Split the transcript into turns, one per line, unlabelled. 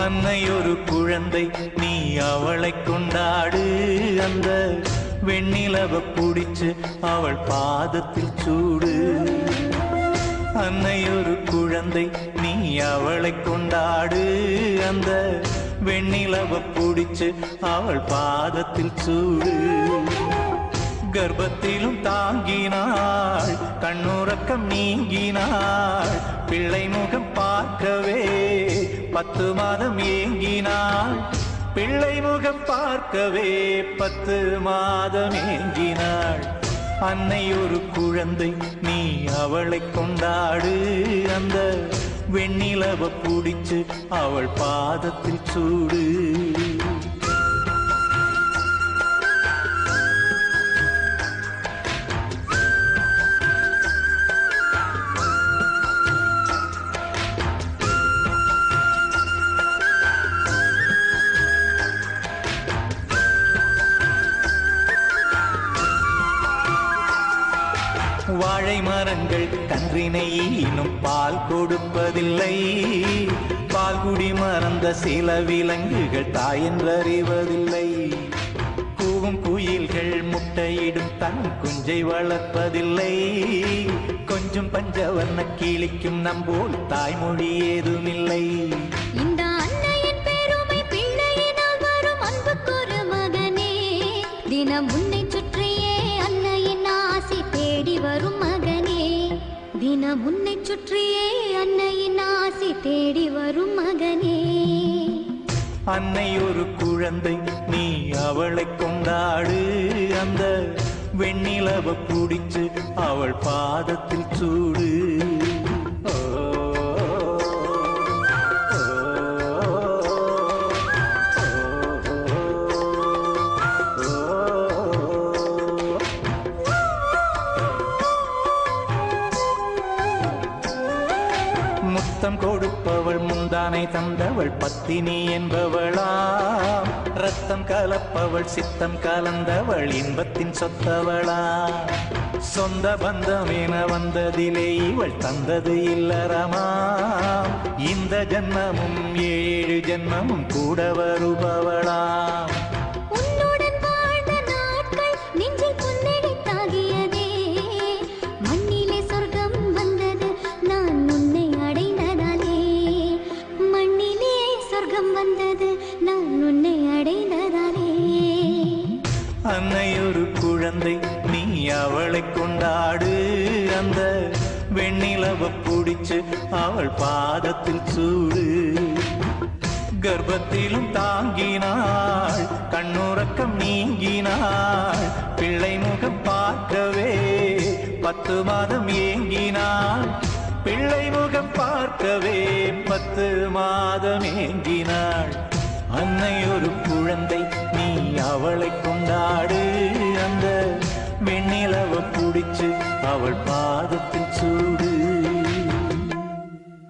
அன்னை ஒரு குழந்தை நீ அவளை கொண்டாடு. அந்த வெண்ணிலவ புடிச்சு அவள் பாதத்தில் சூடு. அன்னை ஒரு குழந்தை நீ அவளை கொண்டாடு. அந்த வெண்ணிலவ புடிச்சு அவள் பாதத்தில் சூடு. கர்ப்பத்திலும் தாங்கினாள், கண்ணுறக்கம் நீங்கினாள். பிள்ளை முகம் பார்க்கவே 10 மாதம் ஏங்கினாள். பிள்ளை முகம் பார்க்கவே 10 மாதம் ஏங்கினாள். அன்னை ஒரு குழந்தை நீ அவளை கொண்டாடு. அந்த வெண்ணிலவ புடிச்சு அவள் பாதத்தில் சூடு. வாழை மரங்கள் கன்றினை இன்னும் பால் கொடுப்பதில்லை. பால்குடி மறந்த சில விலங்குகள் தாயென்றறிவதில்லை. கூவும் குயில்கள் முட்டையிடும் தன் குஞ்சை வளர்ப்பதில்லை. கொஞ்சம் பஞ்சவர்ண கிளிக்கும் நம்போல் தாய்மொழி ஏதுமில்லை.
இந்த அன்னையின் பெருமை பிள்ளையினால் வரும் அன்புக்கொரு மகனே. தினம் உன்னை சுற்றியே அன்னையின் ஆசி தேடி வரும் மகனே. தினம் உன்னை சுற்றியே அன்னையின் ஆசி தேடி வரும் மகனே.
அன்னை ஒரு குழந்தை நீ அவளை கொண்டாடு. அந்த வெண்ணிலவ புடிச்சு அவள் பாதத்தில் சூடு. முத்தம் கொடுப்பவள் முந்தானை தந்தவள் பத்தினி என்பவளாம். ரத்தம் கலப்பவள் சித்தம் கலந்தவள் இன்பத்தின் சொத்தவளா. சொந்த பந்தம் என வந்ததிலே இவள் தந்தது இல்லறமா. இந்த ஜன்மமும் 7 ஜன்மமும் கூட வருபவளா.
வந்தது நான் உன்னை அடைந்ததாலே.
அன்னை ஒரு குழந்தை நீ அவளை கொண்டாடு. அந்த வெண்ணிலவ புடிச்சு அவள் பாதத்தில் சூடு. கர்ப்பத்திலும் தாங்கினாள், கண்ணுறக்கம் நீங்கினாள். பிள்ளை முகம் பார்க்கவே 10 மாதம் ஏங்கினாள். பிள்ளை முகம் பார்க்கவே 10 மாதம் ஏங்கினாள். அன்னை ஒரு குழந்தை நீ அவளை கொண்டாடு. அந்த வெண்ணிலவ புடிச்சு அவள் பாதத்தில் சூடு.